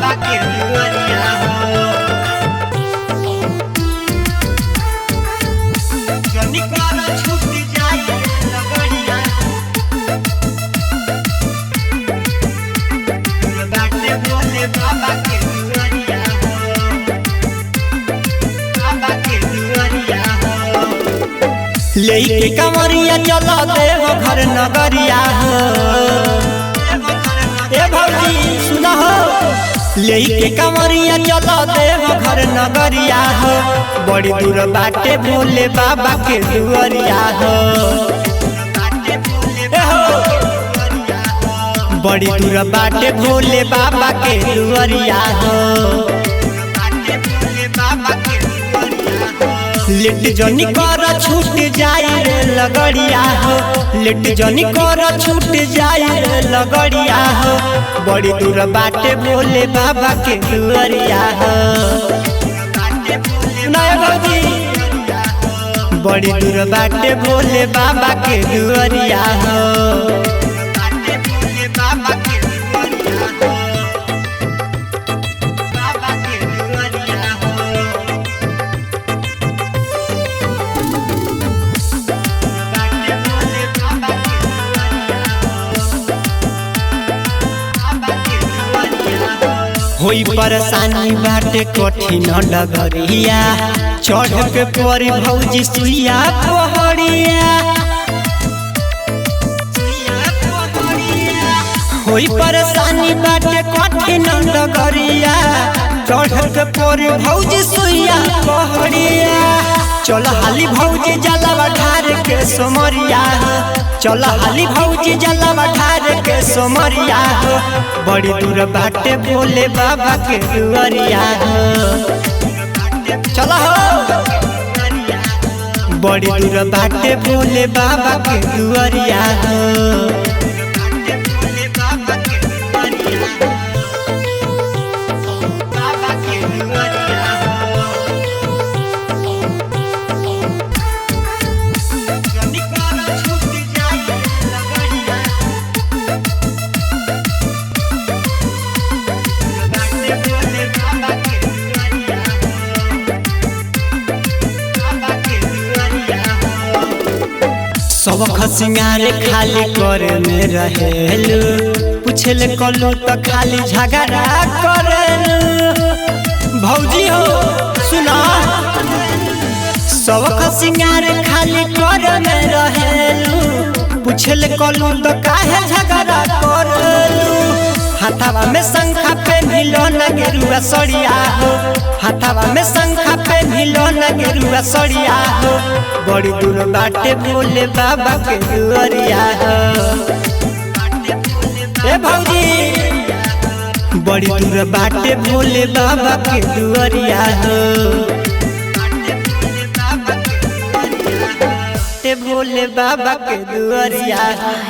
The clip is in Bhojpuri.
बाबा के दुआरिया हो। जनी कर छूट जाई लगड़िया बाटे बोले बाबा के दुआरिया हो। बाबा के दुआरिया हो। लेके कमरिया चलो देव घर नगरिया हो। ए भौजी सुना हो, लेके कमरिया चलो देव घर नगरिया हो। बड़ी दूर बाटे भोले बाबा के दुआरिया हो। बड़ी दूर बाटे भोले बाबा के दुआरिया हो। लेट जनी कर छूट जाई रे लगड़िया हो। लेट जनी कर छूट जाई रे लगड़िया हो। बड़ी दूर बाटे भोले बाबा के दुआरिया हो। नया भौजी बड़ी दूर बाटे भोले बाबा के दुआरिया हो। होई परेशानी बाटे कठिन डगरिया। चढ़ के परी भौजी सुइया पहड़िया। होई परेशानी बाटे कठिन डगरिया। चढ़ के परी भौजी सुइया पहड़िया। चल हाली भौजी जलवा ढार के सोमरिया हो। चल हाली भौजी जलवा ढार के सोमरिया हो। बड़ी दूर बाटे भोले बाबा के दुआरिया हो। चल हो बड़ी दूर बाटे भोले बाबा के दुआरिया हो। सबक सिंगार खाली करे में रहेलू। पूछले कलू तो खाली झगड़ा करेलू। भौजी हो सुना, सबक सिंगार खाली करे में रहेलू। पूछले कलू तो काहे झगड़ा करेलू। हाथावा में शंखा पेन्हिलो न गेरुआ सड़िया हो। हाथावा में शंखा पेन्हिलो न गेरुआ सड़िया हो। बड़ी दूर बाटे भोले बाबा के दुआरिया हो। ए भौजी बड़ी दूर बाटे भोले बाबा के दुआरिया हो। भोले बाबा के दुआरिया हो।